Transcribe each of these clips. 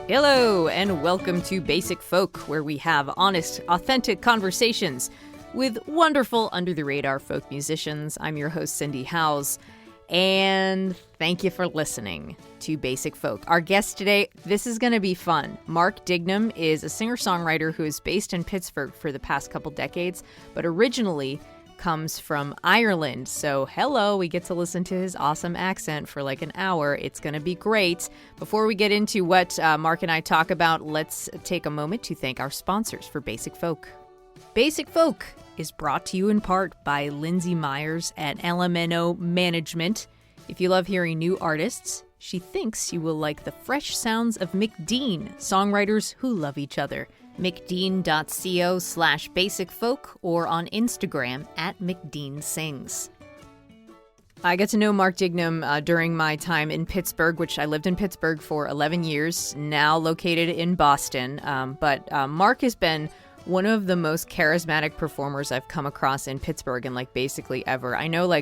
Hello, and welcome to Basic Folk, where we have honest, authentic conversations with wonderful, under-the-radar folk musicians. I'm your host, Cindy Howes, and thank you for listening to Basic Folk. Our guest today, this is going to be fun. Mark Dignam is a singer-songwriter who is based in Pittsburgh for the past couple decades, but originally comes from Ireland. So hello, we get to listen to his awesome accent for like an hour. It's going to be great. Before we get into what Mark and I talk about, let's take a moment to thank our sponsors for Basic Folk. Basic Folk is brought to you in part by Lindsay Myers at LMNO Management. If you love hearing new artists, she thinks you will like the fresh sounds of McDean, songwriters who love each other. mcdean.co/basicfolk or on Instagram at McDeanSings. I got to know Mark Dignam during my time in Pittsburgh, which I lived in Pittsburgh for 11 years, now located in Boston. But Mark has been one of the most charismatic performers I've come across in Pittsburgh and basically ever. I know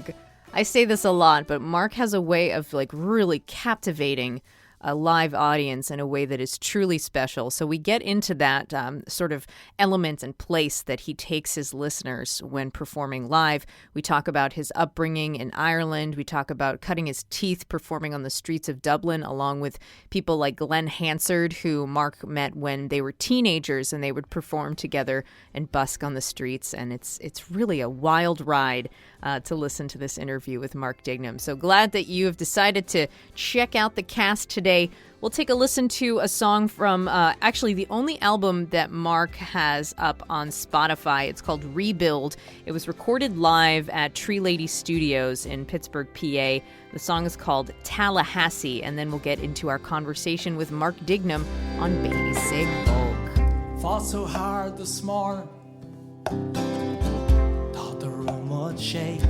I say this a lot, but Mark has a way of really captivating a live audience in a way that is truly special. So we get into that sort of element and place that he takes his listeners when performing live. We talk about his upbringing in Ireland. We talk about cutting his teeth performing on the streets of Dublin, along with people like Glen Hansard, who Mark met when they were teenagers, and they would perform together and busk on the streets. And it's really a wild ride to listen to this interview with Mark Dignam. So glad that you have decided to check out the cast today. We'll take a listen to a song from actually the only album that Mark has up on Spotify. It's called Rebuild. It was recorded live at Tree Lady Studios in Pittsburgh, PA. The song is called Tallahassee, and then we'll get into our conversation with Mark Dignam on Basic Folk. Fought so hard this morning, thought the room would shake.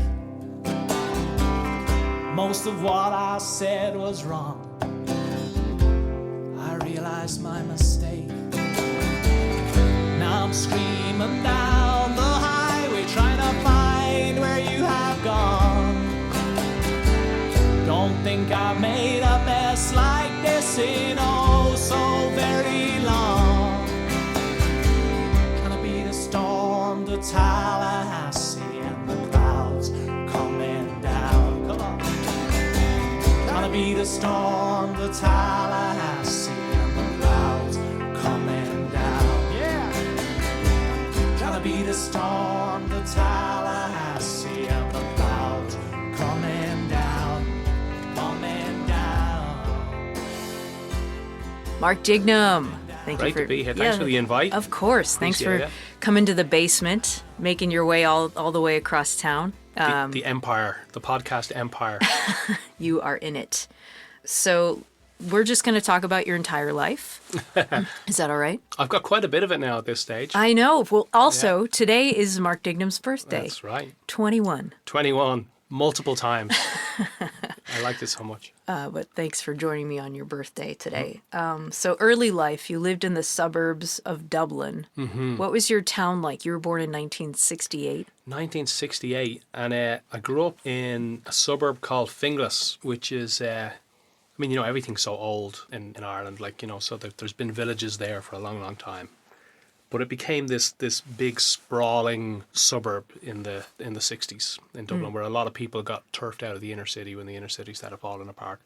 Most of what I said was wrong. I realized my mistake. Now I'm screaming down the highway, trying to find where you have gone. Don't think I've made a mess like this in oh so very long. Trying to beat a storm to Tallahassee and the clouds coming down. Come on. Trying to beat a storm to Tallahassee and the clouds coming down. Yeah. Trying to beat a storm to Tallahassee and the clouds coming down, coming down. Mark Dignam. Thank Great you for to be here. Thanks for the invite. Of course. Thanks for coming to the basement, making your way all the way across town. The empire, the podcast empire. You are in it. So we're just going to talk about your entire life. Is that all right? I've got quite a bit of it now at this stage. I know. Well, also, today is Mark Dignam's birthday. That's right. 21. 21, multiple times. I liked it so much. But thanks for joining me on your birthday today. So early life, you lived in the suburbs of Dublin. Mm-hmm. What was your town like? You were born in 1968. 1968, and I grew up in a suburb called Finglas, which is, everything's so old in Ireland, so there's been villages there for a long, long time. But it became this big sprawling suburb in the 60s in Dublin, where a lot of people got turfed out of the inner city when the inner city started falling apart.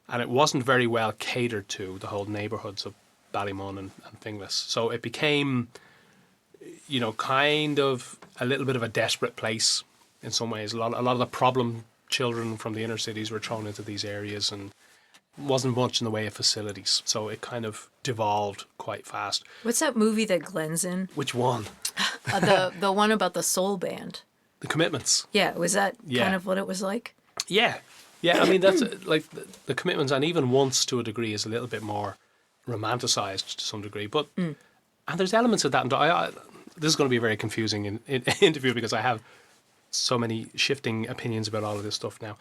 And it wasn't very well catered to, the whole neighbourhoods of Ballymun and Finglas. So it became, kind of a little bit of a desperate place in some ways. A lot of the problem children from the inner cities were thrown into these areas, and wasn't much in the way of facilities. So it kind of devolved quite fast. What's that movie that Glen's in? Which one? The one about the soul band. The Commitments. Yeah, was that kind of what it was like? Yeah. That's the Commitments, and even Once to a degree is a little bit more romanticized to some degree. But and there's elements of that. And this is going to be a very confusing interview because I have so many shifting opinions about all of this stuff now.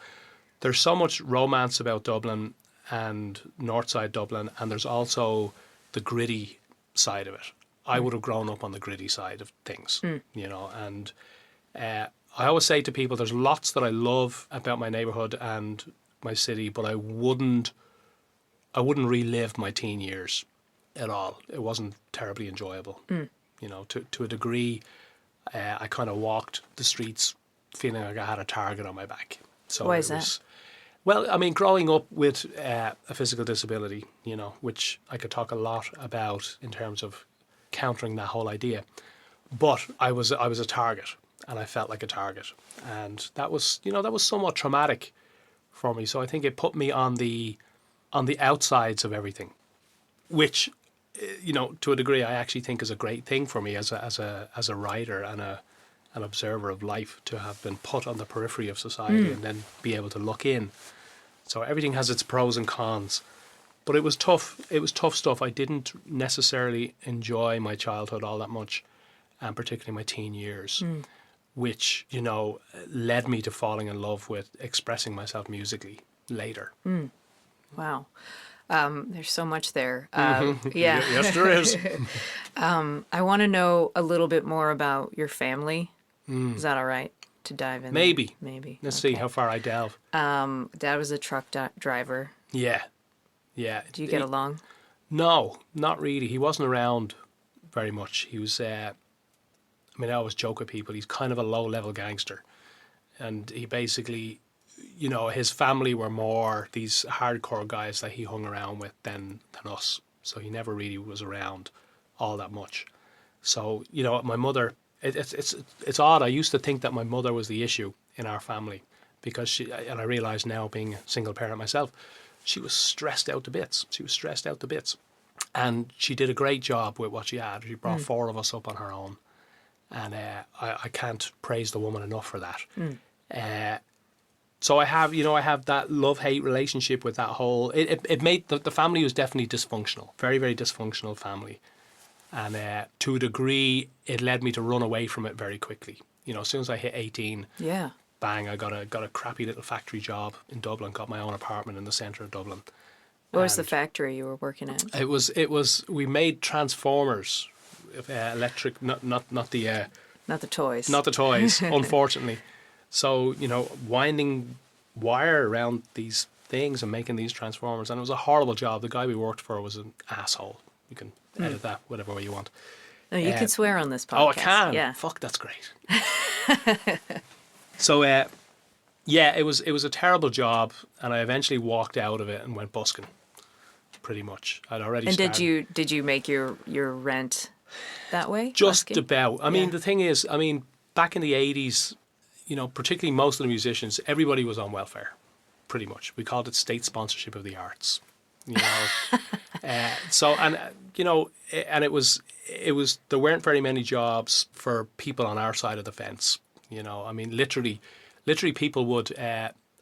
There's so much romance about Dublin and Northside Dublin, and there's also the gritty side of it. I would have grown up on the gritty side of things, and I always say to people, there's lots that I love about my neighbourhood and my city, but I wouldn't relive my teen years at all. It wasn't terribly enjoyable. You know, to a degree, I kind of walked the streets feeling like I had a target on my back. So Why is that? Well, I mean, growing up with a physical disability, you know, which I could talk a lot about in terms of countering that whole idea, but I was a target, and I felt like a target, and that was somewhat traumatic for me. So I think it put me on the outsides of everything, which, you know, to a degree, I actually think is a great thing for me as a writer and an observer of life, to have been put on the periphery of society and then be able to look in. So everything has its pros and cons. But it was tough. It was tough stuff. I didn't necessarily enjoy my childhood all that much, and particularly my teen years, which, you know, led me to falling in love with expressing myself musically later. Wow. There's so much there. Yeah. Yes, there is. I want to know a little bit more about your family. Is that all right to dive in? Maybe. Maybe. Let's see how far I delve. Dad was a truck driver. Yeah. Yeah. Do you get along? No, not really. He wasn't around very much. He was, I mean, I always joke with people, he's kind of a low-level gangster. And he basically, you know, his family were more these hardcore guys that he hung around with than us. So he never really was around all that much. So, you know, my mother, it's odd. I used to think that my mother was the issue in our family, because she, and I realise now, being a single parent myself, she was stressed out to bits. And she did a great job with what she had. She brought four of us up on her own. And I can't praise the woman enough for that. So I have that love-hate relationship with that whole... It made... The family was definitely dysfunctional. Very, very dysfunctional family. And to a degree, it led me to run away from it very quickly. You know, as soon as I hit 18... Yeah. Bang, I got a crappy little factory job in Dublin, got my own apartment in the centre of Dublin. What was the factory you were working at? It was we made transformers, electric, not the Not the toys. Not the toys, unfortunately. So, you know, winding wire around these things and making these transformers, and it was a horrible job. The guy we worked for was an asshole. You can edit that whatever way you want. No, you can swear on this podcast. Oh, I can? Yeah. Fuck, that's great. So, yeah, it was a terrible job, and I eventually walked out of it and went busking, pretty much. I'd already started. And did you make your rent that way? Just busking? about. I mean, the thing is, I mean, back in the 80s, you know, particularly most of the musicians, everybody was on welfare, pretty much. We called it state sponsorship of the arts, you know. You know, and it was there weren't very many jobs for people on our side of the fence. You know, I mean, literally people would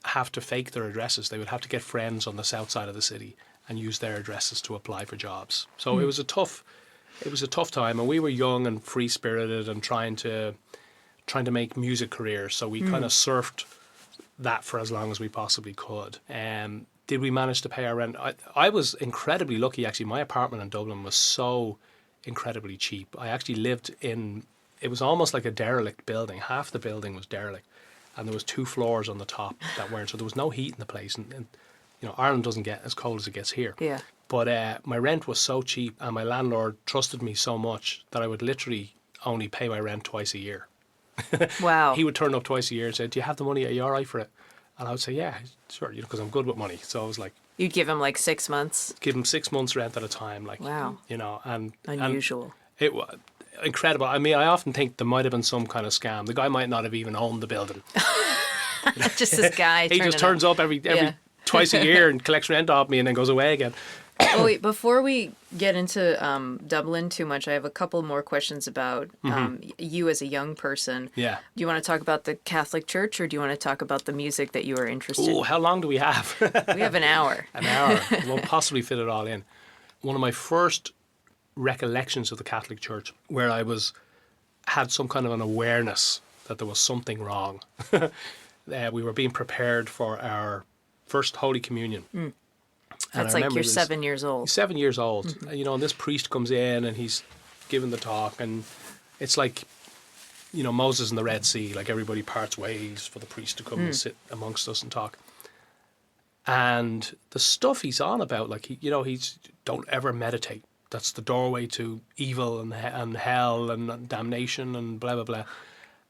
have to fake their addresses. They would have to get friends on the south side of the city and use their addresses to apply for jobs. So it was a tough time, and we were young and free spirited and trying to make music careers. So we kind of surfed that for as long as we possibly could. Did we manage to pay our rent? I was incredibly lucky, actually. My apartment in Dublin was so incredibly cheap. I actually lived in... It was almost like a derelict building. Half the building was derelict, and there was 2 floors on the top that weren't. So there was no heat in the place, and you know, Ireland doesn't get as cold as it gets here. Yeah. But my rent was so cheap, and my landlord trusted me so much that I would literally only pay my rent twice a year. Wow. He would turn up twice a year and say, "Do you have the money? Are you all right for it?" And I would say, "Yeah, sure," you know, because I'm good with money. So I was like, You'd give him like 6 months? give him 6 months rent at a time, like, Wow. you know, and Unusual. And it was incredible. I mean, I often think there might have been some kind of scam. The guy might not have even owned the building. Just this guy. He just turns up every twice a year and collects rent off me and then goes away again. Oh, wait, before we get into Dublin too much, I have a couple more questions about you as a young person. Yeah. Do you want to talk about the Catholic Church, or do you want to talk about the music that you are interested in? Oh, how long do we have? We have an hour. An hour. We'll possibly fit it all in. One of my first recollections of the Catholic Church, where I had some kind of an awareness that there was something wrong. We were being prepared for our first Holy Communion. That's like you're 7 years old. 7 years old. You know, and this priest comes in and he's giving the talk, and it's like, you know, Moses in the Red Sea, like everybody parts ways for the priest to come and sit amongst us and talk. And the stuff he's on about, like, he's don't ever meditate. that's the doorway to evil and hell and damnation and blah, blah, blah.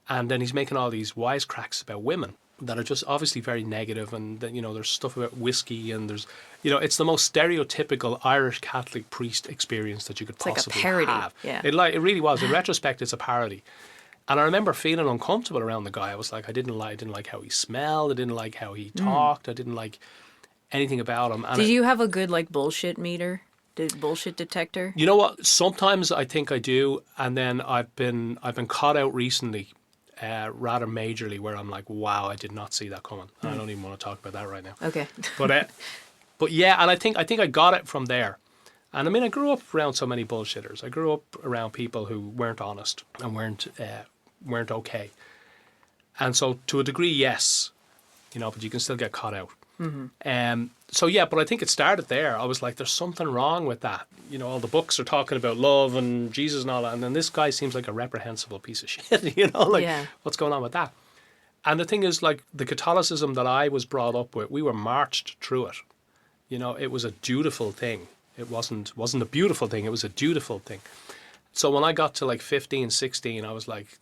And then he's making all these wisecracks about women that are just obviously very negative, and that, you know, there's stuff about whiskey, and there's, you know, it's the most stereotypical Irish Catholic priest experience that you could possibly like a parody. have. Yeah. It really was. In retrospect, it's a parody. And I remember feeling uncomfortable around the guy. I was like, I didn't like how he smelled. I didn't like how he talked. I didn't like anything about him. And Did you have a good like bullshit meter? Bullshit detector? You know what? Sometimes I think I do, and then I've been caught out recently, rather majorly, where I'm like, wow, I did not see that coming. And I don't even want to talk about that right now. Okay. But yeah, and I think I got it from there. And I mean, I grew up around so many bullshitters. I grew up around people who weren't honest and weren't okay. And so, to a degree, yes, you know, but you can still get caught out. So yeah, but I think it started there. I was like, there's something wrong with that. You know, all the books are talking about love and Jesus and all that, and then this guy seems like a reprehensible piece of shit. You know, like what's going on with that? And the thing is, like, the Catholicism that I was brought up with, we were marched through it. You know, it was a dutiful thing. It wasn't a beautiful thing. It was a dutiful thing. So when I got to like 15, 16, I was like,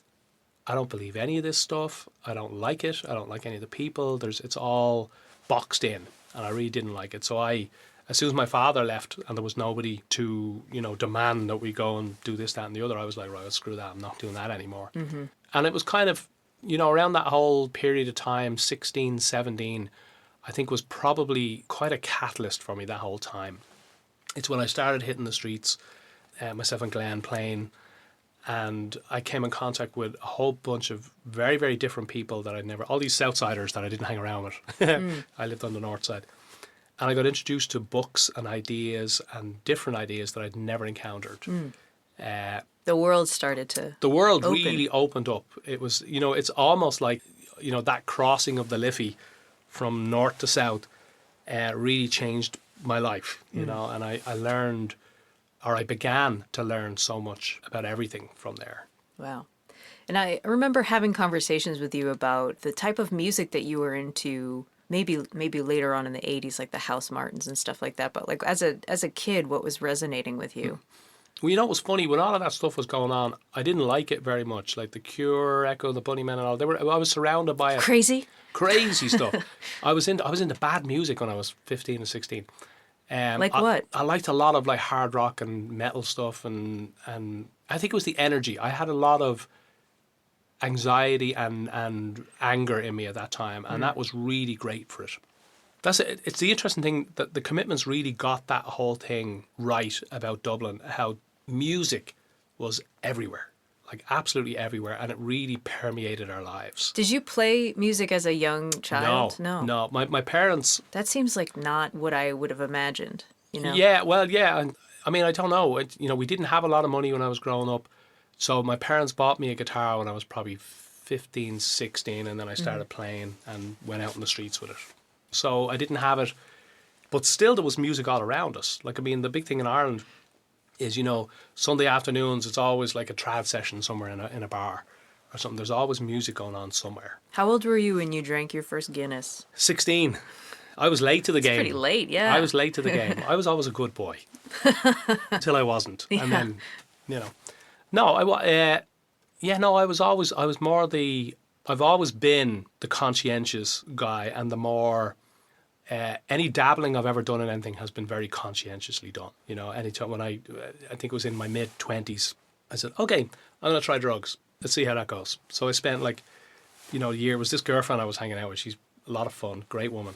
I don't believe any of this stuff. I don't like it. I don't like any of the people. It's all boxed in, and I really didn't like it. So as soon as my father left and there was nobody to, you know, demand that we go and do this, that and the other, I was like, right, well, screw that. I'm not doing that anymore. And it was kind of, you know, around that whole period of time, 16, 17, I think was probably quite a catalyst for me that whole time. It's when I started hitting the streets, myself and Glen playing, and I came in contact with a whole bunch of very, very different people that all these Southsiders that I didn't hang around with. I lived on the north side. And I got introduced to books and ideas and different ideas that I'd never encountered. The world started to The world open. really opened up. It was, you know, it's almost like, you know, that crossing of the Liffey from north to south really changed my life, you know, and I learned, or I began to learn so much about everything from there. Wow. And I remember having conversations with you about the type of music that you were into, maybe later on in the 80s, like the House Martins and stuff like that. But like as a kid, what was resonating with you? Well, you know, it was funny, when all of that stuff was going on, I didn't like it very much. Like the Cure, Echo, the Bunnymen and all, I was surrounded by it. Crazy Stuff. I was into bad music when I was 15 and 16. Like what? I liked a lot of like hard rock and metal stuff, and I think it was the energy. I had a lot of anxiety and anger in me at that time, and that was really great for it. It's the interesting thing that the Commitments really got that whole thing right about Dublin, how music was everywhere, like absolutely everywhere, and it really permeated our lives. Did you play music as a young child? No. My parents... That seems like not what I would have imagined, you know? Yeah, well, yeah. And I mean, I don't know. You know, we didn't have a lot of money when I was growing up. So my parents bought me a guitar when I was probably 15, 16, and then I started playing and went out in the streets with it. So I didn't have it. But still, there was music all around us. Like, I mean, the big thing in Ireland is, you know, Sunday afternoons, it's always like a trad session somewhere in a bar or something. There's always music going on somewhere. How old were you when you drank your first Guinness? 16. I was late to the game. Pretty late, yeah. I was late to the game. I was always a good boy until I wasn't. Yeah. And then, you know. No, I've always been the conscientious guy, and the more... any dabbling I've ever done in anything has been very conscientiously done. You know, anytime when I think it was in my mid-20s, I said, okay, I'm going to try drugs. Let's see how that goes. So I spent like, you know, a year. It was this girlfriend I was hanging out with. She's a lot of fun, great woman.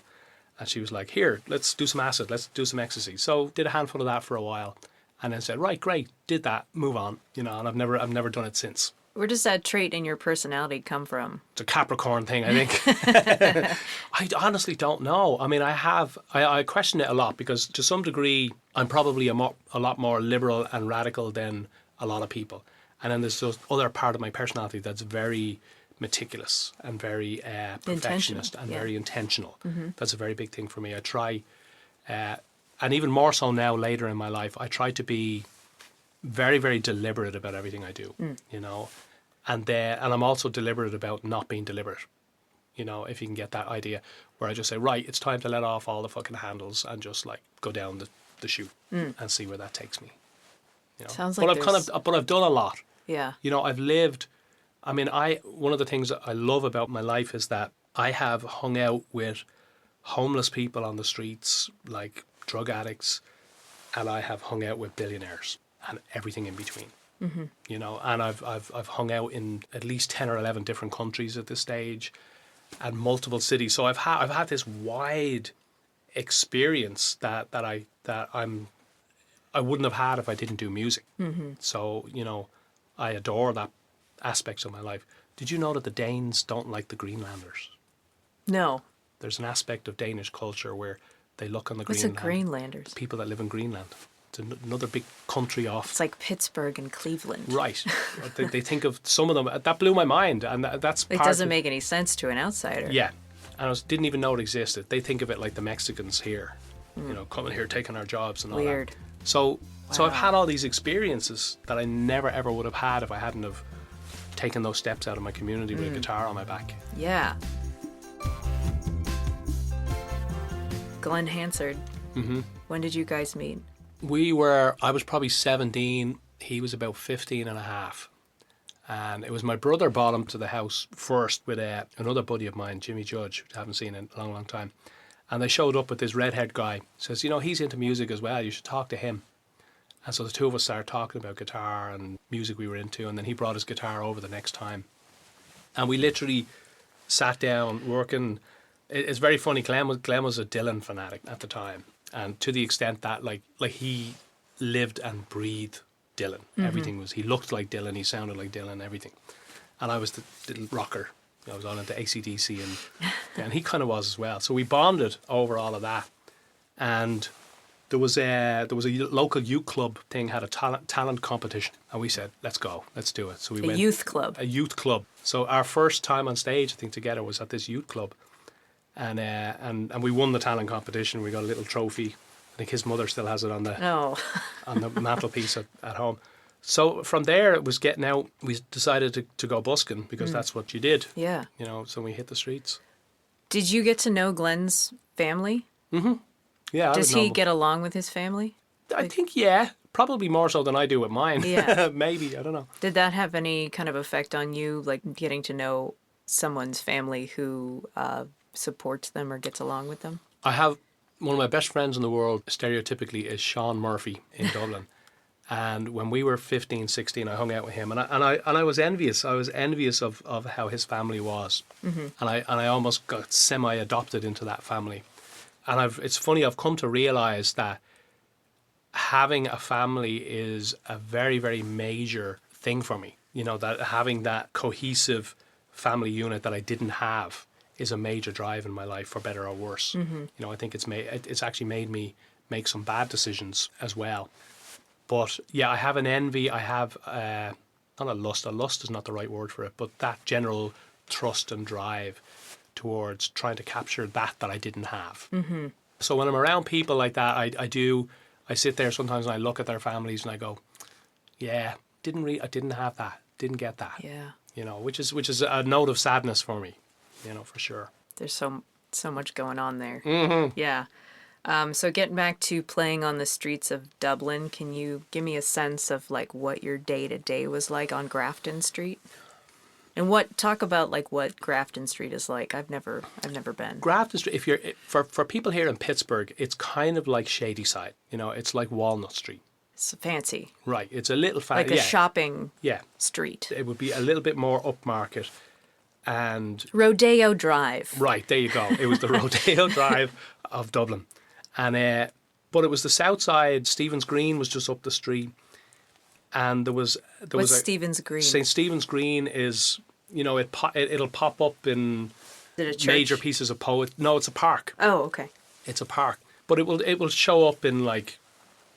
And she was like, here, let's do some acid. Let's do some ecstasy. So did a handful of that for a while, and then said, right, great, did that, move on. You know, and I've never done it since. Where does that trait in your personality come from? It's a Capricorn thing, I think. I honestly don't know. I mean, I question it a lot, because to some degree, I'm probably a lot more liberal and radical than a lot of people. And then there's this other part of my personality that's very meticulous and very perfectionist and very intentional. Mm-hmm. That's a very big thing for me. I try, and even more so now later in my life, I try to be very, very deliberate about everything I do, you know. And I'm also deliberate about not being deliberate, you know, if you can get that idea, where I just say, right, it's time to let off all the fucking handles and just like go down the chute and see where that takes me. Sounds like but I've done a lot. Yeah. I've lived. I mean, one of the things that I love about my life is that I have hung out with homeless people on the streets, like drug addicts, and I have hung out with billionaires and everything in between. And I've hung out in at least 10 or 11 different countries at this stage, and multiple cities. So I've had this wide experience that I wouldn't have had if I didn't do music. So I adore that aspect of my life. Did you know that the Danes don't like the Greenlanders? No. There's an aspect of Danish culture where they look on the What's Greenland. a Greenlanders? People that live in Greenland. It's another big country off. It's like Pittsburgh and Cleveland. Right. they think of some of them. That blew my mind, and that's It doesn't make any sense to an outsider. Yeah. And I didn't even know it existed. They think of it like the Mexicans here, coming here, taking our jobs and all Weird. that. So I've had all these experiences that I never ever would have had if I hadn't have taken those steps out of my community with a guitar on my back. Yeah. Glen Hansard. When did you guys meet? I was probably 17. He was about 15 and a half. And it was my brother brought him to the house first with another buddy of mine, Jimmy Judge, which I haven't seen in a long, long time. And they showed up with this redhead guy. Says, he's into music as well. You should talk to him. And so the two of us started talking about guitar and music we were into. And then he brought his guitar over the next time. And we literally sat down working. It's very funny. Glen was a Dylan fanatic at the time. And to the extent that like he lived and breathed Dylan. Everything he looked like Dylan, he sounded like Dylan, everything. And I was the little rocker. I was on into AC/DC and he kind of was as well. So we bonded over all of that. And there was a local youth club thing, had a talent competition. And we said, let's go, let's do it. So we went. A youth club. A youth club. So our first time on stage, I think, together was at this youth club. And we won the talent competition. We got a little trophy. I think his mother still has it on the on the mantelpiece at home. So from there, it was getting out. We decided to go busking because that's what you did. Yeah. So we hit the streets. Did you get to know Glen's family? Yeah. Does he get along with his family? I think, yeah. Probably more so than I do with mine. Yeah. Maybe. I don't know. Did that have any kind of effect on you, like getting to know someone's family who supports them or gets along with them? I have one of my best friends in the world, stereotypically, is Sean Murphy in Dublin. And when we were 15, 16, I hung out with him, and I was envious. I was envious of how his family was, and I almost got semi-adopted into that family. And it's funny, I've come to realise that having a family is a very, very major thing for me. That having that cohesive family unit that I didn't have is a major drive in my life, for better or worse. I think it's actually made me make some bad decisions as well. But yeah, I have an envy. I have not a lust. A lust is not the right word for it, but that general trust and drive towards trying to capture that I didn't have. So when I'm around people like that, I sit there sometimes and I look at their families and I go, yeah, I didn't have that, didn't get that. Yeah. Which is a note of sadness for me. For sure. There's so much going on there. Yeah. So getting back to playing on the streets of Dublin, can you give me a sense of like what your day-to-day was like on Grafton Street? And talk about like what Grafton Street is like. I've never been. Grafton Street, if you're for people here in Pittsburgh, it's kind of like Shadyside. It's like Walnut Street. It's fancy. Right. It's a little fancy. Like a shopping street. It would be a little bit more upmarket. And Rodeo Drive. Right, there you go. It was the Rodeo Drive of Dublin. And but it was the south side. Stephen's Green was just up the street. And what's Stephen's Green? St. Stephen's Green is, it'll pop up in major pieces of poetry. No, it's a park. Oh, okay. It's a park. But it will show up in like,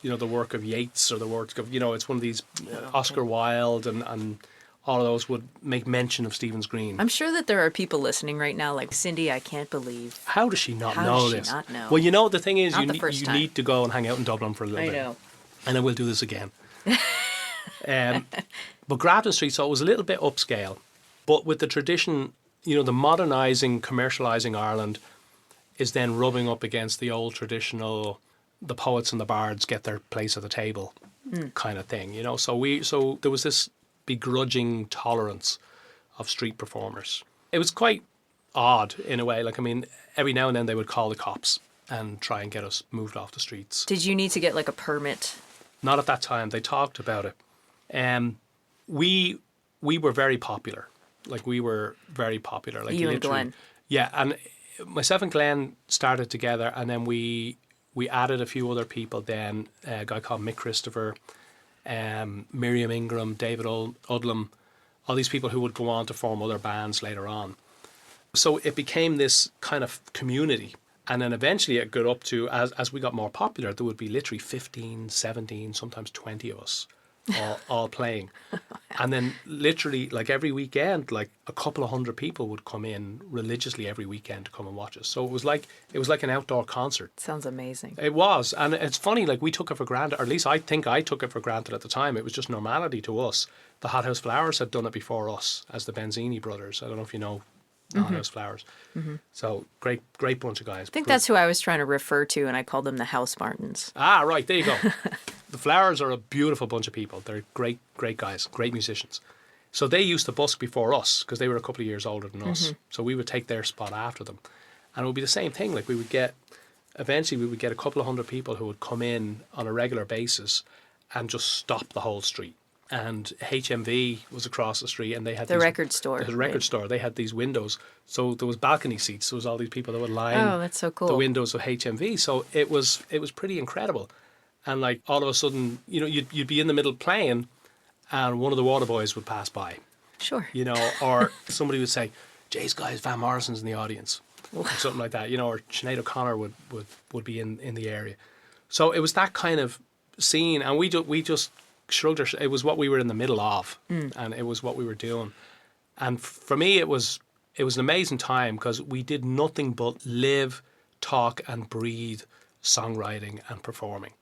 the work of Yeats or the work of, it's one of these Oscar Wilde and all of those would make mention of Stephen's Green. I'm sure that there are people listening right now like, Cindy, I can't believe. How does she not know this? How does she not know? Well, the thing is, you need to go and hang out in Dublin for a little bit. I know. And then we'll do this again. But Grafton Street, so it was a little bit upscale. But with the tradition, the modernising, commercialising Ireland is then rubbing up against the old traditional, the poets and the bards get their place at the table kind of thing, you know. So there was this begrudging tolerance of street performers. It was quite odd in a way. Like, I mean, every now and then they would call the cops and try and get us moved off the streets. Did you need to get like a permit? Not at that time. They talked about it. We were very popular. Like, we were very popular. Like, You and Glenn. Yeah, and myself and Glenn started together, and then we added a few other people then. A guy called Mick Christopher, Miriam Ingram, David Udlam, all these people who would go on to form other bands later on. So it became this kind of community. And then eventually it got up to, as we got more popular, there would be literally 15, 17, sometimes 20 of us all playing. And then literally, like, every weekend, like a couple of hundred people would come in religiously every weekend to come and watch us. So it was like an outdoor concert. Sounds amazing. It was. And it's funny, like, we took it for granted, or at least I think I took it for granted at the time. It was just normality to us. The Hot House Flowers had done it before us as the Benzini brothers. I don't know if you know the Hot House Flowers. So great bunch of guys. I think that's who I was trying to refer to, and I called them the House Martins. Ah, right, there you go. The Flowers are a beautiful bunch of people. They're great guys, great musicians. So they used to busk before us because they were a couple of years older than us. So we would take their spot after them. And it would be the same thing. Like, eventually we would get a couple of hundred people who would come in on a regular basis and just stop the whole street. And HMV was across the street, and they had the record store. The record store. They had these windows, so there was balcony seats. There was all these people that would line that's so cool. the windows of HMV. So it was pretty incredible. And like, all of a sudden, you know, you'd be in the middle playing, and one of the Waterboys would pass by. Sure. You know, or somebody would say, "Jay's guys, Van Morrison's in the audience," or something like that. You know, or Sinead O'Connor would be in the area. So it was that kind of scene, and we just shrugged our. It was what we were in the middle of, and it was what we were doing. And for me, it was an amazing time because we did nothing but live, talk, and breathe songwriting and performing.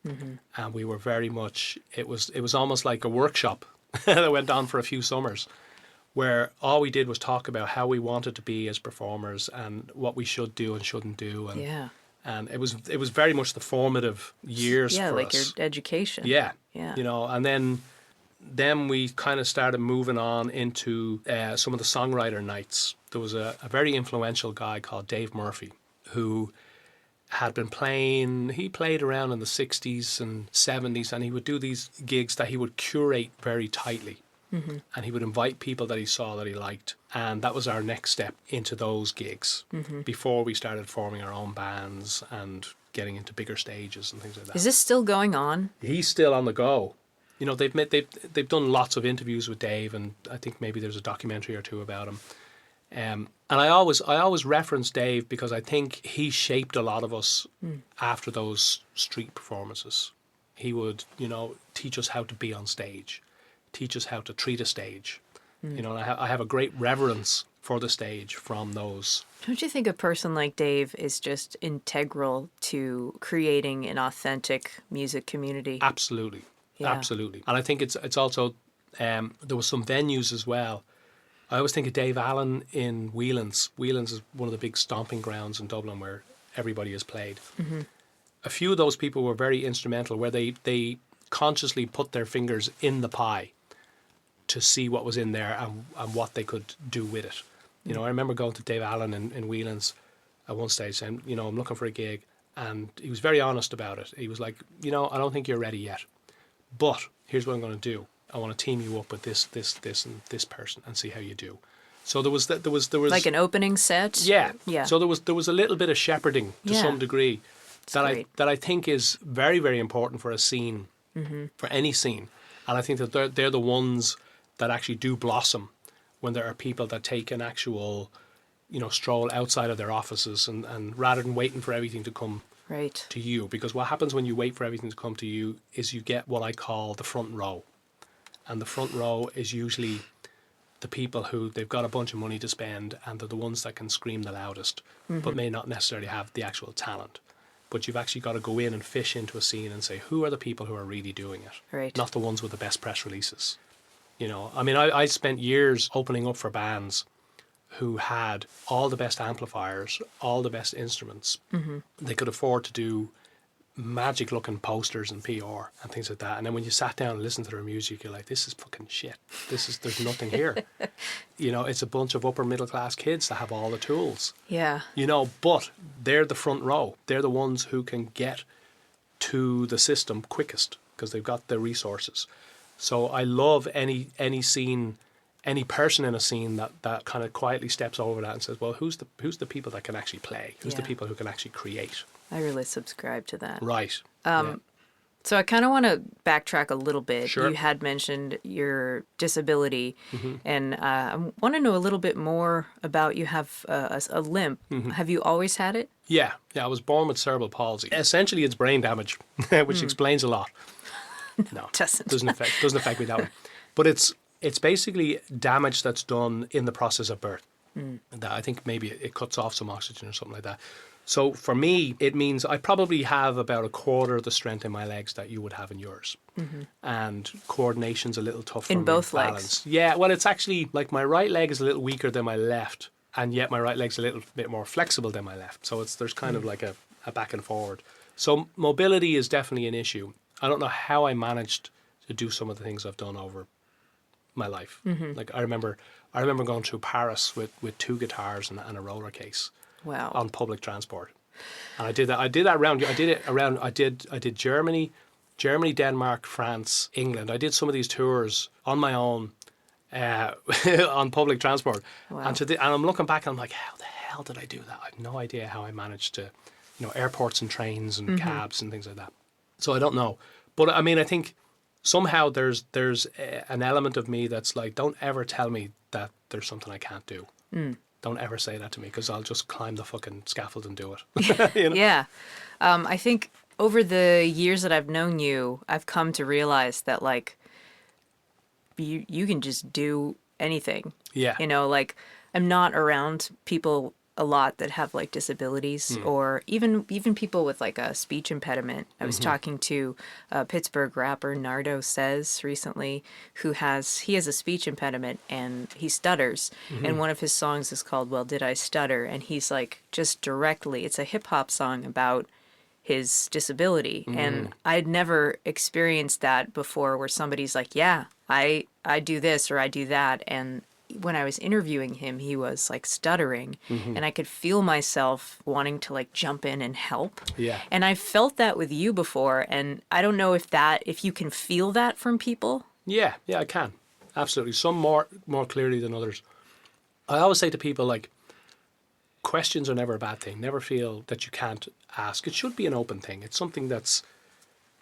And we were very much. It was almost like a workshop that went on for a few summers, where all we did was talk about how we wanted to be as performers and what we should do and shouldn't do. And, yeah. And it was very much the formative years for us. Yeah, like your education. Yeah. Yeah. You know, and then we kind of started moving on into some of the songwriter nights. There was a very influential guy called Dave Murphy who had been playing. He played around in the 60s and 70s, and he would do these gigs that he would curate very tightly. And he would invite people that he saw that he liked. And that was our next step into those gigs before we started forming our own bands and getting into bigger stages and things like that. Is this still going on? He's still on the go. You know, they've done lots of interviews with Dave, and I think maybe there's a documentary or two about him. And I always reference Dave because I think he shaped a lot of us after those street performances. He would, you know, teach us how to be on stage, teach us how to treat a stage. You know, and I have a great reverence for the stage from those. Don't you think a person like Dave is just integral to creating an authentic music community? Absolutely. Yeah. Absolutely. And I think it's also, there was some venues as well. I always think of Dave Allen in Whelan's. Whelan's is one of the big stomping grounds in Dublin where everybody has played. A few of those people were very instrumental, where they consciously put their fingers in the pie to see what was in there and what they could do with it. You know, I remember going to Dave Allen in Whelan's at one stage saying, you know, I'm looking for a gig. And he was very honest about it. He was like, you know, I don't think you're ready yet. But here's what I'm going to do. I want to team you up with this, and this person and see how you do. So there was like an opening set. Yeah. Yeah. So there was a little bit of shepherding to some degree that I think is very, very important for a scene, for any scene. And I think that they're the ones that actually do blossom when there are people that take an actual, you know, stroll outside of their offices and rather than waiting for everything to come to you. Because what happens when you wait for everything to come to you is you get what I call the front row. And the front row is usually the people who they've got a bunch of money to spend, and they're the ones that can scream the loudest, but may not necessarily have the actual talent. But you've actually got to go in and fish into a scene and say, who are the people who are really doing it? Right. Not the ones with the best press releases. You know, I mean, I spent years opening up for bands who had all the best amplifiers, all the best instruments. They could afford to do magic looking posters and PR and things like that. And then when you sat down and listened to their music, you're like, this is fucking shit. There's nothing here. You know, it's a bunch of upper middle class kids that have all the tools. Yeah. You know, but they're the front row. They're the ones who can get to the system quickest because they've got the resources. So I love any scene, any person in a scene that kind of quietly steps over that and says, well, who's the people that can actually play? Who's the people who can actually create? I really subscribe to that. Right. So I kind of want to backtrack a little bit. Sure. You had mentioned your disability, and I want to know a little bit more about you have a limp. Have you always had it? Yeah. I was born with cerebral palsy. Essentially, it's brain damage, which explains a lot. No, Doesn't. doesn't affect me that way. But it's basically damage that's done in the process of birth. That I think maybe it cuts off some oxygen or something like that. So for me, it means I probably have about a quarter of the strength in my legs that you would have in yours. And coordination's a little tougher. In both balance. legs? Yeah, well, it's actually like my right leg is a little weaker than my left, and yet my right leg's a little bit more flexible than my left. So there's kind of like a back and forward. So mobility is definitely an issue. I don't know how I managed to do some of the things I've done over my life. Like I remember going through Paris with 2 guitars and a roller case. Wow. On public transport, and I did that. I did Germany, Denmark, France, England. I did some of these tours on my own, on public transport. Wow. And I'm looking back and I'm like, how the hell did I do that? I have no idea how I managed to, airports and trains and cabs and things like that. So I don't know, but I mean, I think somehow there's an element of me that's like, don't ever tell me that there's something I can't do. Don't ever say that to me because I'll just climb the fucking scaffold and do it. Yeah. I think over the years that I've known you, I've come to realize that, like, you can just do anything. Yeah. Like, I'm not around people a lot that have, like, disabilities or even people with, like, a speech impediment. I was talking to a Pittsburgh rapper, Nardo Says, recently, he has a speech impediment and he stutters. And one of his songs is called Well, Did I Stutter? And he's, like, just directly, it's a hip-hop song about his disability. And I'd never experienced that before where somebody's like, yeah, I do this or I do that. And when I was interviewing him, he was like stuttering and I could feel myself wanting to like jump in and help. Yeah. And I felt that with you before. And I don't know if you can feel that from people. Yeah, I can. Absolutely. Some more clearly than others. I always say to people, like, questions are never a bad thing. Never feel that you can't ask. It should be an open thing. It's something that's,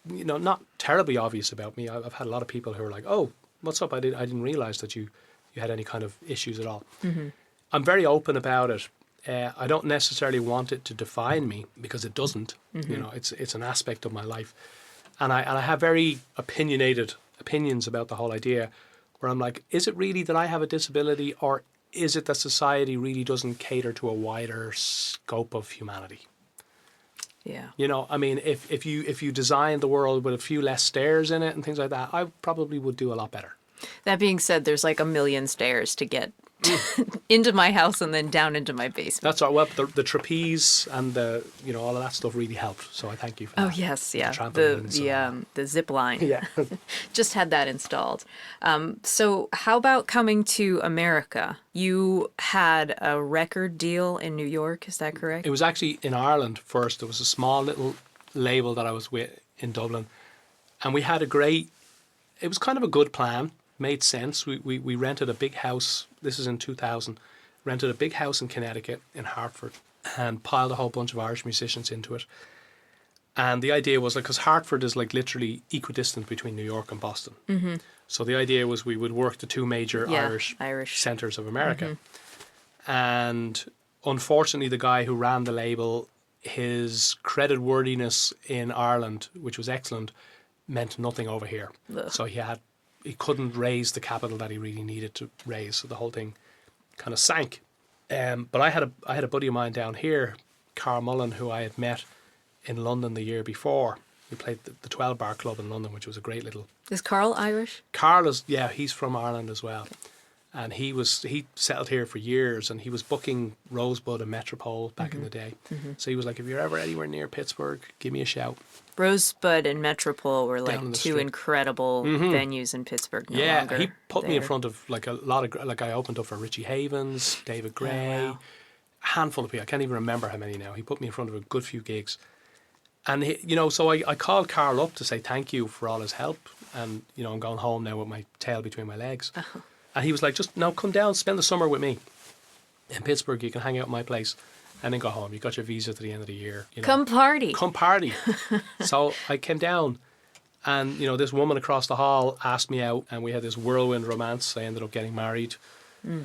not terribly obvious about me. I've had a lot of people who are like, oh, what's up? I didn't realize that you had any kind of issues at all. I'm very open about it. I don't necessarily want it to define me because it doesn't. It's an aspect of my life. And I have very opinionated opinions about the whole idea where I'm like, is it really that I have a disability or is it that society really doesn't cater to a wider scope of humanity? Yeah. I mean, if you designed the world with a few less stairs in it and things like that, I probably would do a lot better. That being said, there's like 1 million stairs to get into my house and then down into my basement. That's all. Well, the trapeze and the all of that stuff really helped. So I thank you for that. Oh yes, yeah. The zip line. Yeah. Just had that installed. So how about coming to America? You had a record deal in New York, is that correct? It was actually in Ireland first. There was a small little label that I was with in Dublin, and we had it was kind of a good plan. Made sense. We rented a big house. This is in 2000. Rented a big house in Connecticut, in Hartford, and piled a whole bunch of Irish musicians into it. And the idea was, because Hartford is like literally equidistant between New York and Boston. So the idea was we would work the 2 major Irish centres of America. And unfortunately, the guy who ran the label, his credit worthiness in Ireland, which was excellent, meant nothing over here. Ugh. So he couldn't raise the capital that he really needed to raise, so the whole thing kind of sank. But I had a buddy of mine down here, Carl Mullen, who I had met in London the year before. We played the 12 Bar Club in London, which was a great little... Is Carl Irish? Carl is, yeah, he's from Ireland as well. And he settled here for years, and he was booking Rosebud and Metropole back in the day. So he was like, if you're ever anywhere near Pittsburgh, give me a shout. Rosebud and Metropole were like Down the two street. incredible venues in Pittsburgh. No longer he put me in there. front of like a lot of, like I opened up for Richie Havens, David Gray, wow. a handful of people. I can't even remember how many now. He put me in front of a good few gigs. And, so I called Carl up to say thank you for all his help. And, I'm going home now with my tail between my legs. And he was like, just, no, come down, spend the summer with me. In Pittsburgh, you can hang out at my place and then go home. You got your visa to the end of the year. Come party. Come party. So I came down and, this woman across the hall asked me out and we had this whirlwind romance. I ended up getting married,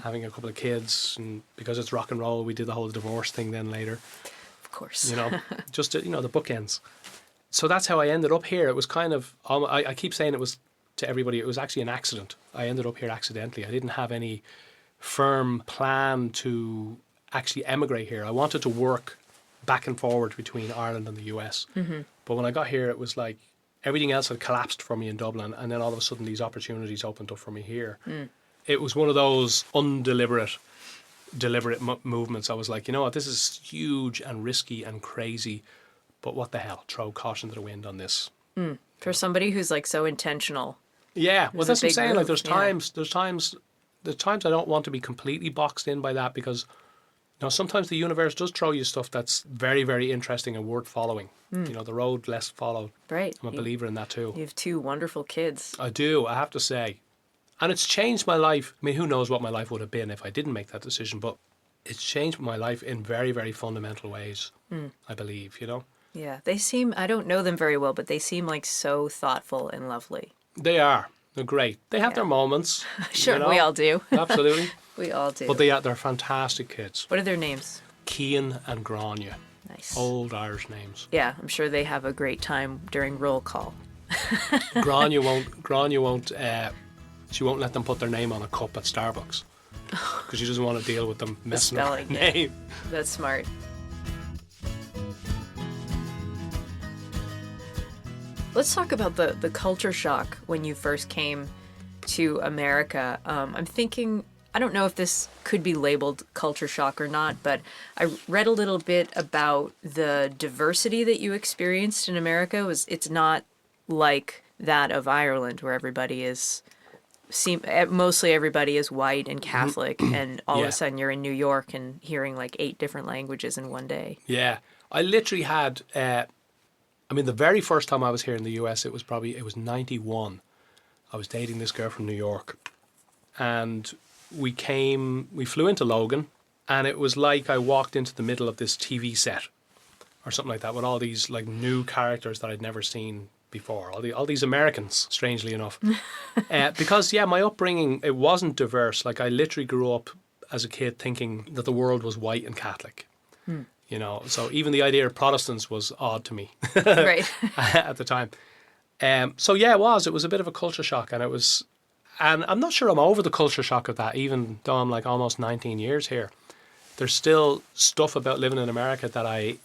having a couple of kids. And because it's rock and roll, we did the whole divorce thing then later. Of course. Just, the bookends. So that's how I ended up here. It was kind of, I keep saying it was to everybody, it was actually an accident. I ended up here accidentally. I didn't have any firm plan to actually emigrate here. I wanted to work back and forward between Ireland and the US. But when I got here, it was like everything else had collapsed for me in Dublin, and then all of a sudden these opportunities opened up for me here. It was one of those deliberate movements. I was like, you know what, this is huge and risky and crazy, but what the hell, throw caution to the wind on this. For somebody who's like so intentional. Yeah, well, that's what I'm saying. Like, there's move. times I don't want to be completely boxed in by that, because sometimes the universe does throw you stuff that's very, very interesting and worth following. The road less followed. Right. I'm a believer in that too. You have two wonderful kids. I do, I have to say. And it's changed my life. I mean, who knows what my life would have been if I didn't make that decision, but it's changed my life in very, very fundamental ways, I believe, Yeah, they seem, I don't know them very well, but they seem like so thoughtful and lovely. They are. They're great. They have their moments. Sure, we all do. Absolutely. We all do. But they're fantastic kids. What are their names? Cian and Grania. Nice. Old Irish names. Yeah, I'm sure they have a great time during roll call. Grania won't, she won't let them put their name on a cup at Starbucks. Because she doesn't want to deal with them messing up her name. That's smart. Let's talk about the culture shock when you first came to America. I'm thinking, I don't know if this could be labeled culture shock or not, but I read a little bit about the diversity that you experienced in America. It's not like that of Ireland, where mostly everybody is white and Catholic, and all of a sudden you're in New York and hearing like 8 different languages in one day. Yeah, I literally had... the very first time I was here in the US, it was 91. I was dating this girl from New York. And we flew into Logan, and it was like I walked into the middle of this TV set or something like that, with all these like new characters that I'd never seen before. All these Americans, strangely enough. Because, my upbringing, it wasn't diverse. Like, I literally grew up as a kid thinking that the world was white and Catholic. So even the idea of Protestants was odd to me Right. at the time. It was a bit of a culture shock, and I'm not sure I'm over the culture shock of that, even though I'm like almost 19 years here. There's still stuff about living in America that I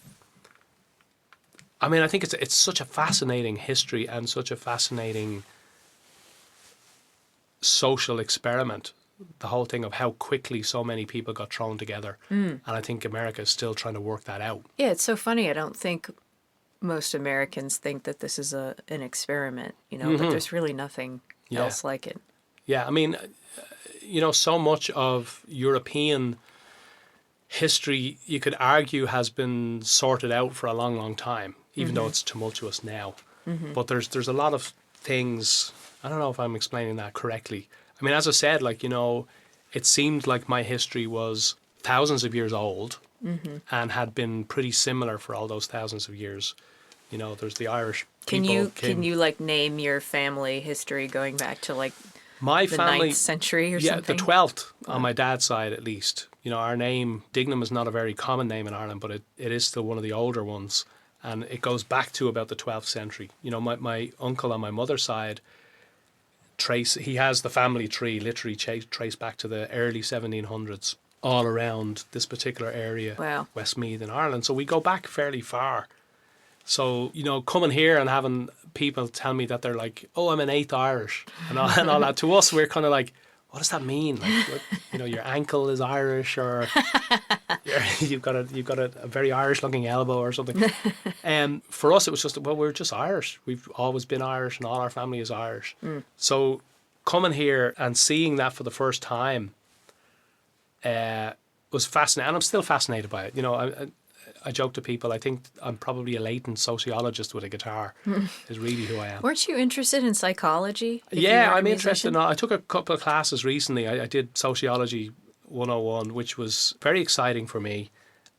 think it's such a fascinating history and such a fascinating social experiment. The whole thing of how quickly so many people got thrown together. And I think America is still trying to work that out. Yeah, it's so funny. I don't think most Americans think that this is an experiment, but there's really nothing else like it. Yeah, so much of European history, you could argue, has been sorted out for a long, long time, even though it's tumultuous now. But there's a lot of things, I don't know if I'm explaining that correctly. As I said, it seemed like my history was thousands of years old and had been pretty similar for all those thousands of years. There's the Irish people. Can you name your family history going back to my the family, 9th century or something? Yeah, the 12th on my dad's side at least. Our name, Dignam, is not a very common name in Ireland, but it is still one of the older ones. And it goes back to about the 12th century. My uncle on my mother's side, he has the family tree literally traced back to the early 1700s all around this particular area. Wow. Westmeath in Ireland. So we go back fairly far. So, coming here and having people tell me that they're like, oh, I'm an 8th Irish and all that. To us, we're kind of like, what does that mean? Like, your ankle is Irish, or you've got a very Irish-looking elbow or something. For us, it was just, well, we're just Irish. We've always been Irish, and all our family is Irish. So coming here and seeing that for the first time was fascinating, and I'm still fascinated by it. I joke to people, I think I'm probably a latent sociologist with a guitar, is really who I am. Weren't you interested in psychology? Yeah, I'm interested. I took a couple of classes recently. I did Sociology 101, which was very exciting for me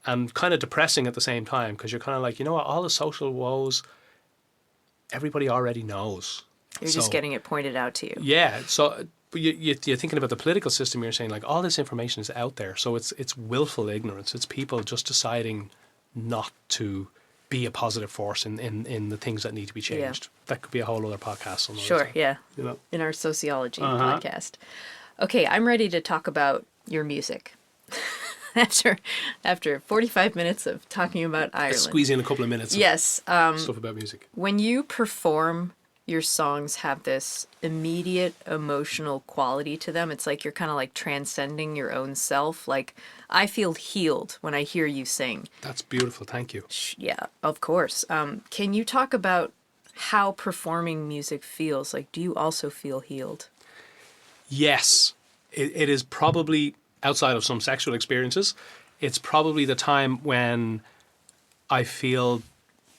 and kind of depressing at the same time, because you're kind of like, all the social woes, everybody already knows. You're just getting it pointed out to you. Yeah, so but you're thinking about the political system, you're saying, like, all this information is out there, so it's willful ignorance. It's people just deciding not to be a positive force in the things that need to be changed. Yeah. That could be a whole other podcast. Sure, yeah. In our sociology podcast. Okay, I'm ready to talk about your music. After 45 minutes of talking about Ireland. Squeeze in a couple of minutes of stuff about music. When you perform, your songs have this immediate emotional quality to them. It's like you're kind of like transcending your own self. Like, I feel healed when I hear you sing. That's beautiful. Thank you. Yeah, of course. Can you talk about how performing music feels? Like, do you also feel healed? Yes. It is probably, outside of some sexual experiences, it's probably the time when I feel...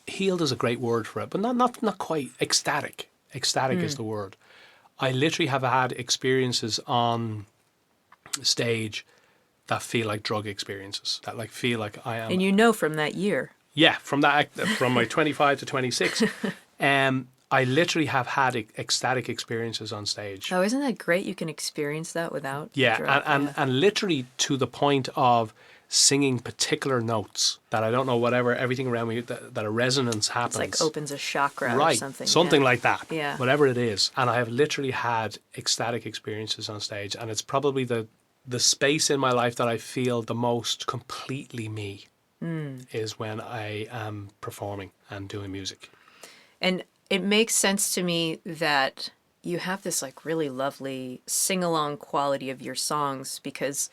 Healed is a great word for it, but not quite. Ecstatic. Ecstatic is the word. I literally have had experiences on stage that feel like drug experiences, that like feel like I am. And from that year. Yeah, from my 25 to 26. I literally have had ecstatic experiences on stage. Oh, isn't that great? You can experience that without drug. And literally to the point of singing particular notes that I don't know, everything around me, that a resonance happens. It's like opens a chakra or something. Something like that. Yeah. Whatever it is. And I have literally had ecstatic experiences on stage, and it's probably the space in my life that I feel the most completely me is when I am performing and doing music. And it makes sense to me that you have this like really lovely sing-along quality of your songs, because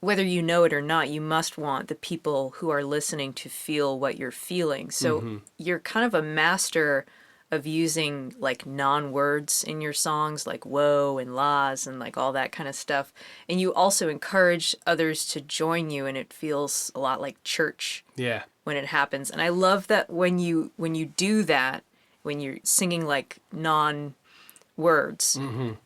whether you know it or not, you must want the people who are listening to feel what you're feeling. So you're kind of a master of using like non-words in your songs, like whoa and la's and like all that kind of stuff. And you also encourage others to join you, and it feels a lot like church when it happens. And I love that when you do that, when you're singing like non-words,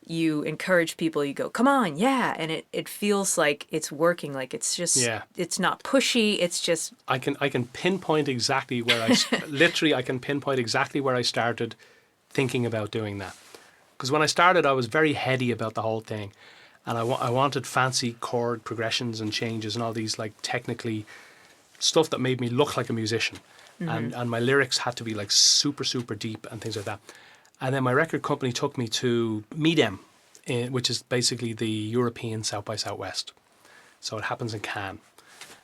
you encourage people, you go, come on, yeah, and it feels like it's working, like it's just, it's not pushy, it's just... I can pinpoint exactly where I can pinpoint exactly where I started thinking about doing that. Because when I started, I was very heady about the whole thing, and I wanted fancy chord progressions and changes and all these like technically stuff that made me look like a musician. And my lyrics had to be like super, super deep and things like that. And then my record company took me to Dignam, which is basically the European South by Southwest. So it happens in Cannes.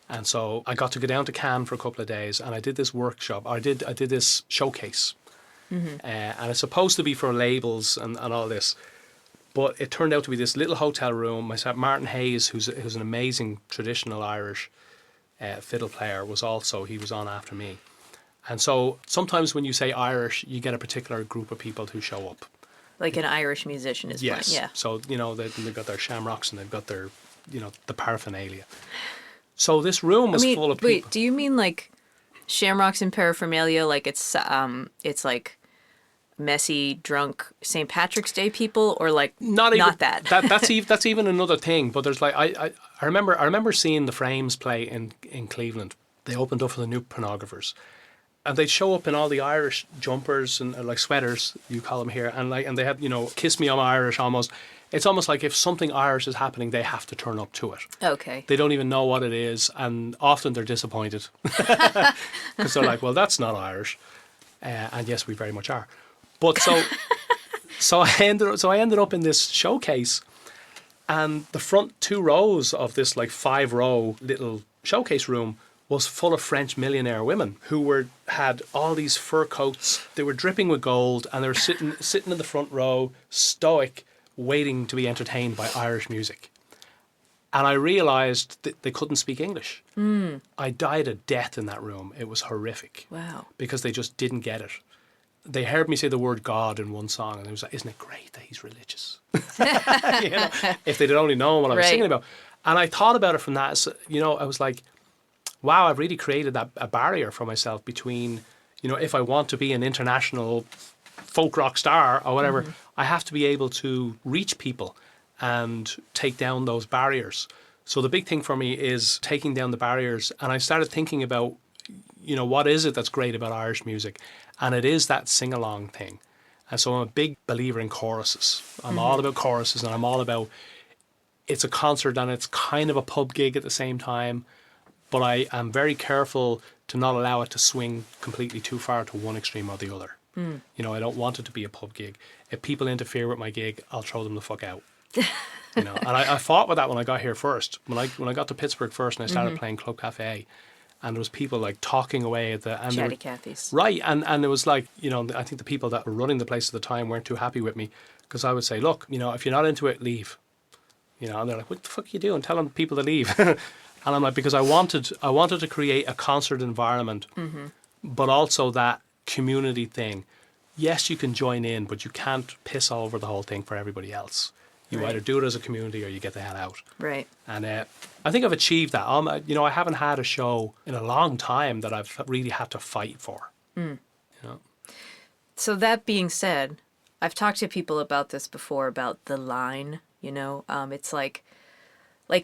And so I got to go down to Cannes for a couple of days, and I did this workshop. I did this showcase. And it's supposed to be for labels and all this. But it turned out to be this little hotel room. Myself, Martin Hayes, who's an amazing traditional Irish fiddle player, he was on after me. And so sometimes when you say Irish, you get a particular group of people who show up. Like an Irish musician is playing, yeah. So, they've got their shamrocks and they've got their, the paraphernalia. So this room was full of people. Wait, do you mean like shamrocks and paraphernalia, like it's like messy, drunk St. Patrick's Day people, or like not that? That's even another thing. But there's like I remember seeing the Frames play in Cleveland. They opened up for the new pornographers. And they'd show up in all the Irish jumpers and like sweaters, you call them here, and they have, kiss me, I'm Irish almost. It's almost like if something Irish is happening, they have to turn up to it. Okay. They don't even know what it is, and often they're disappointed because they're like, well, that's not Irish, and yes, we very much are. But so I ended up in this showcase, and the front 2 rows of this like 5-row little showcase room was full of French millionaire women who had all these fur coats. They were dripping with gold, and they were sitting in the front row, stoic, waiting to be entertained by Irish music. And I realised that they couldn't speak English. I died a death in that room. It was horrific. Wow. Because they just didn't get it. They heard me say the word God in one song, and it was like, isn't it great that he's religious? You know, if they'd only known what I was singing about. And I thought about it from that. So, you know, I was like, wow, I've really created a barrier for myself between, you know, if I want to be an international folk rock star or whatever, I have to be able to reach people and take down those barriers. So the big thing for me is taking down the barriers. And I started thinking about, you know, what is it that's great about Irish music? And it is that sing-along thing. And so I'm a big believer in choruses. I'm all about choruses, and I'm all about, it's a concert and it's kind of a pub gig at the same time. But I am very careful to not allow it to swing completely too far to one extreme or the other. You know, I don't want it to be a pub gig. If people interfere with my gig, I'll throw them the fuck out. You know, and I fought with that when I got here first. When I got to Pittsburgh first, and I started playing Club Cafe, and there was people like talking away at the Chatty Cathy's. Right, and it was like, you know, I think the people that were running the place at the time weren't too happy with me, because I would say, look, you know, if you're not into it, leave. You know, and they're like, what the fuck are you doing? Telling people to leave. And I'm like, because I wanted to create a concert environment, but also that community thing. Yes, you can join in, but you can't piss all over the whole thing for everybody else. You either do it as a community or you get the hell out. Right. And I think I've achieved that. You know, I haven't had a show in a long time that I've really had to fight for. You know? So that being said, I've talked to people about this before, about the line, you know. It's like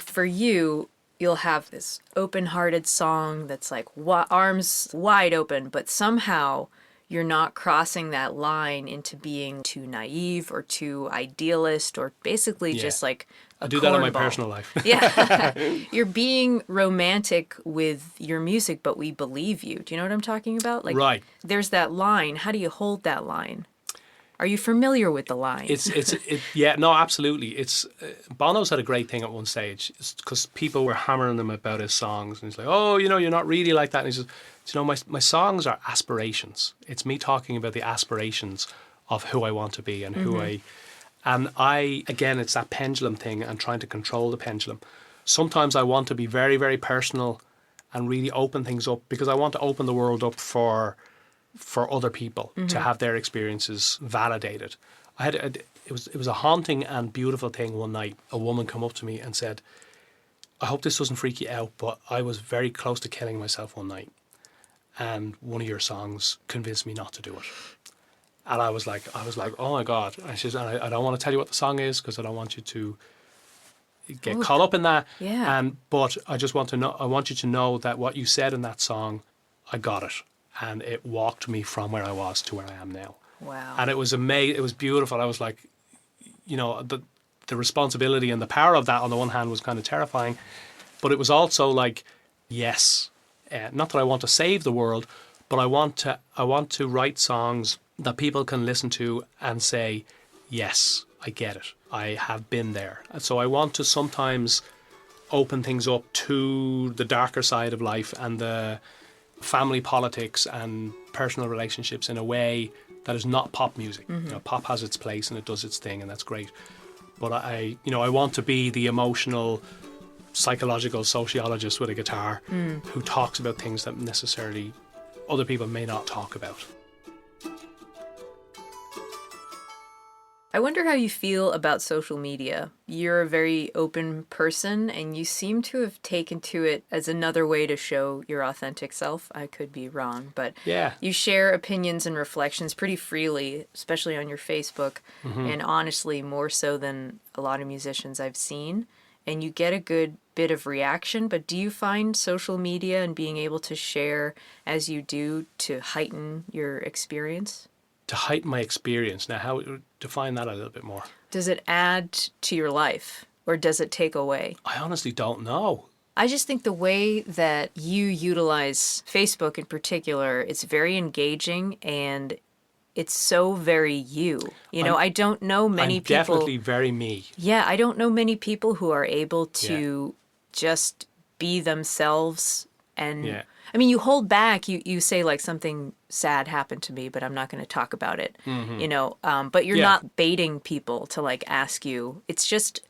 for you, you'll have this open-hearted song that's like arms wide open, but somehow you're not crossing that line into being too naive or too idealist or basically just like a I do that in my cornball. personal life. Yeah. You're being romantic with your music, but we believe you. Do you know what I'm talking about? Like, Right. There's that line. How do you hold that line? Are you familiar with the line? Yeah, no, absolutely. It's Bono's had a great thing at one stage, because people were hammering him about his songs, and he's like, "Oh, you know, you're not really like that." And he says, "You know, my songs are aspirations. It's me talking about the aspirations of who I want to be and who again, it's that pendulum thing and trying to control the pendulum. Sometimes I want to be very, very personal and really open things up, because I want to open the world up for other people to have their experiences validated. It was a haunting and beautiful thing one night. A woman come up to me and said, "I hope this doesn't freak you out, but I was very close to killing myself one night, and one of your songs convinced me not to do it." And I was like, "Oh my God." And she says, "I don't want to tell you what the song is, because I don't want you to get caught up in that. Yeah. But I just want you to know that what you said in that song, I got it. And it walked me from where I was to where I am now." Wow. And it was amazing. It was beautiful. I was like, you know, the responsibility and the power of that on the one hand was kind of terrifying, but it was also like, yes, not that I want to save the world, but I want to write songs that people can listen to and say, yes, I get it. I have been there. And so I want to sometimes open things up to the darker side of life and the family politics and personal relationships in a way that is not pop music. You know, pop has its place and it does its thing, and that's great. But I want to be the emotional, psychological sociologist with a guitar who talks about things that necessarily other people may not talk about. I wonder how you feel about social media. You're a very open person, and you seem to have taken to it as another way to show your authentic self. I could be wrong, but Yeah. you share opinions and reflections pretty freely, especially on your Facebook, and honestly, more so than a lot of musicians I've seen. And you get a good bit of reaction, but do you find social media and being able to share as you do to heighten your experience? To heighten my experience. Now, how define that a little bit more? Does it add to your life or does it take away? I honestly don't know. I just think the way that you utilize Facebook in particular, it's very engaging and it's so very you. You know, I don't know many I'm people. definitely very me. Yeah, I don't know many people who are able to just be themselves. And I mean, you hold back. You say like something sad happened to me, but I'm not going to talk about it. You know, but you're not baiting people to like ask you. It's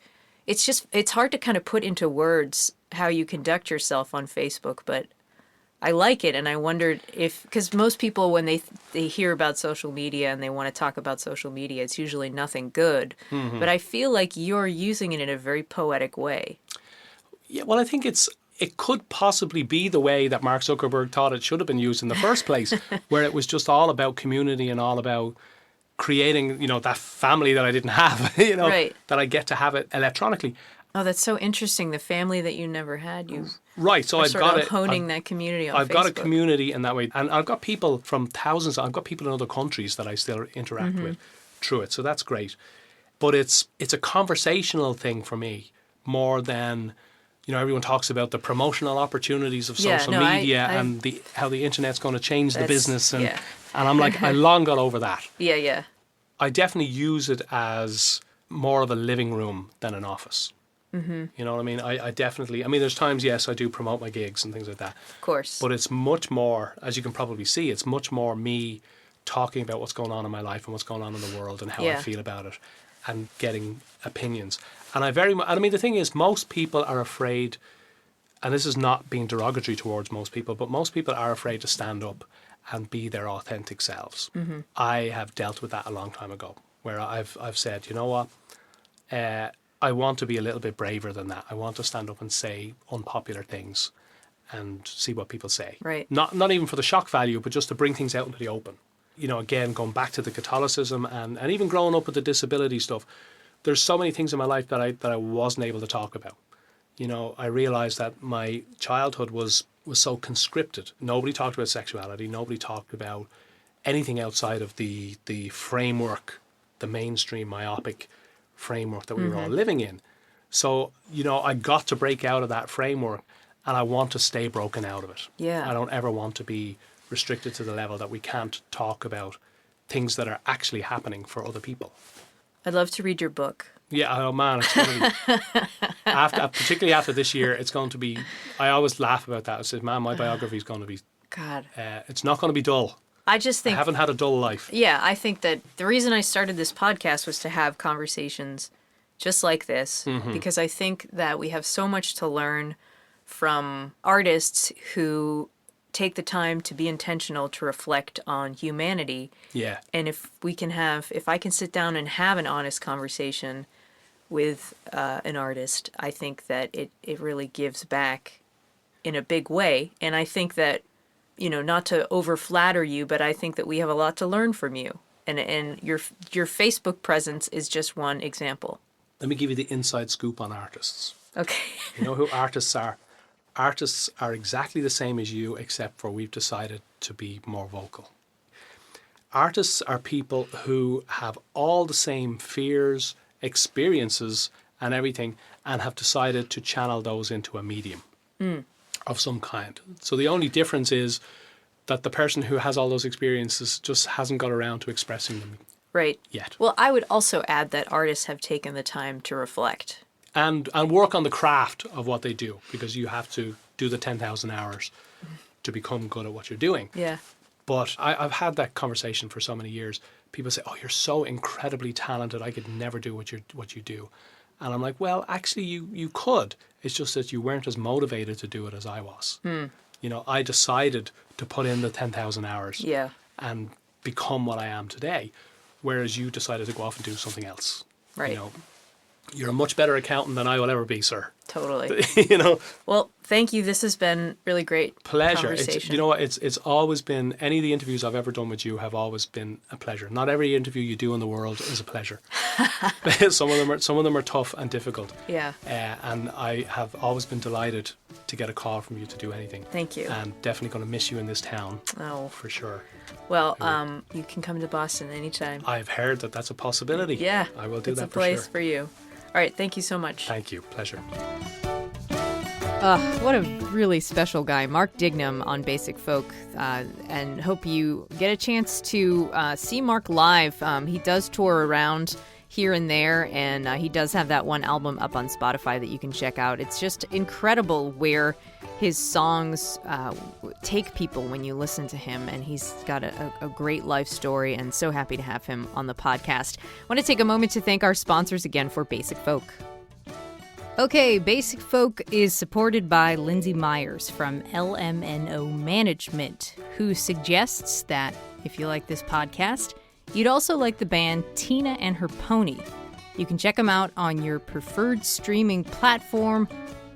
hard to kind of put into words how you conduct yourself on Facebook, but I like it. And I wondered if, because most people, when they hear about social media and they want to talk about social media, it's usually nothing good. But I feel like you're using it in a very poetic way. Yeah, well, I think it could possibly be the way that Mark Zuckerberg thought it should have been used in the first place, where it was just all about community and all about creating, you know, that family that I didn't have, you know, that I get to have it electronically. Oh, that's so interesting. The family that you never had. Right, so I've got it. Honing that community on Facebook. I've got a community in that way. And I've got people from thousands. I've got people in other countries that I still interact with through it. So that's great. But it's a conversational thing for me more than, you know, everyone talks about the promotional opportunities of social media and how the internet's going to change the business. And I'm like, I long got over that. Yeah. I definitely use it as more of a living room than an office. You know what I mean? I definitely, I mean, there's times, yes, I do promote my gigs and things like that. Of course. But it's much more, as you can probably see, it's much more me talking about what's going on in my life and what's going on in the world and how I feel about it and getting opinions. And I mean, the thing is, most people are afraid, and this is not being derogatory towards most people, but most people are afraid to stand up and be their authentic selves. I have dealt with that a long time ago, where I've said, you know what, I want to be a little bit braver than that. I want to stand up and say unpopular things and see what people say. Right. Not even for the shock value, but just to bring things out into the open. You know, again, going back to the Catholicism and even growing up with the disability stuff, there's so many things in my life that I wasn't able to talk about. You know, I realised that my childhood was so conscripted. Nobody talked about sexuality. Nobody talked about anything outside of the framework, the mainstream myopic framework that we were all living in. So, you know, I got to break out of that framework, and I want to stay broken out of it. Yeah. I don't ever want to be restricted to the level that we can't talk about things that are actually happening for other people. I'd love to read your book. Yeah, oh man, it's going to be, particularly after this year, it's going to be, I always laugh about that. I said, man, my biography is going to be, God, it's not going to be dull. I just think, I haven't had a dull life. Yeah, I think that the reason I started this podcast was to have conversations just like this, because I think that we have so much to learn from artists who take the time to be intentional to reflect on humanity. Yeah. And if I can sit down and have an honest conversation with an artist, I think that it really gives back in a big way. And I think that, you know, not to over flatter you, but I think that we have a lot to learn from you. And your Facebook presence is just one example. Let me give you the inside scoop on artists. Okay. You know who artists are? Artists are exactly the same as you, except for we've decided to be more vocal. Artists are people who have all the same fears, experiences, and everything, and have decided to channel those into a medium of some kind. So the only difference is that the person who has all those experiences just hasn't got around to expressing them yet. Well, I would also add that artists have taken the time to reflect. And work on the craft of what they do, because you have to do the 10,000 hours to become good at what you're doing. Yeah. But I've had that conversation for so many years. People say, oh, you're so incredibly talented. I could never do what you do. And I'm like, well, actually, you could. It's just that you weren't as motivated to do it as I was. You know, I decided to put in the 10,000 hours and become what I am today, whereas you decided to go off and do something else. Right. You know, you're a much better accountant than I will ever be, sir. Totally. You know. Well, thank you. This has been really great. Pleasure. Conversation. You know what? It's always been, any of the interviews I've ever done with you have always been a pleasure. Not every interview you do in the world is a pleasure. Some of them are tough and difficult. Yeah. And I have always been delighted to get a call from you to do anything. Thank you. And definitely going to miss you in this town. Oh, for sure. Well, you can come to Boston anytime. I've heard that that's a possibility. Yeah. I will do that for sure. It's a place for you. All right. Thank you so much. Thank you. Pleasure. What a really special guy, Mark Dignam on Basic Folk, and hope you get a chance to see Mark live. He does tour around. here and there, and he does have that one album up on Spotify that you can check out. It's just incredible where his songs take people when you listen to him, and he's got a great life story, and so happy to have him on the podcast. I want to take a moment to thank our sponsors again for Basic Folk. Okay, Basic Folk is supported by Lindsay Myers from LMNO Management, who suggests that if you like this podcast, you'd also like the band Tina and Her Pony. You can check them out on your preferred streaming platform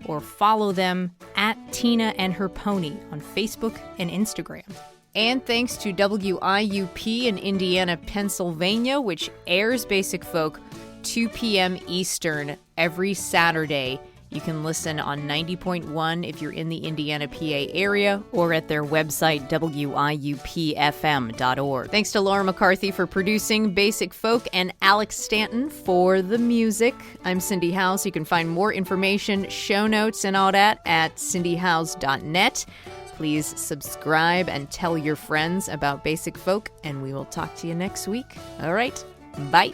or follow them at Tina and Her Pony on Facebook and Instagram. And thanks to WIUP in Indiana, Pennsylvania, which airs Basic Folk 2 p.m. Eastern every Saturday. You can listen on 90.1 if you're in the Indiana, PA area, or at their website, wiupfm.org. Thanks to Laura McCarthy for producing Basic Folk and Alex Stanton for the music. I'm Cindy House. You can find more information, show notes, and all that at cindyhouse.net. Please subscribe and tell your friends about Basic Folk, and we will talk to you next week. All right, bye.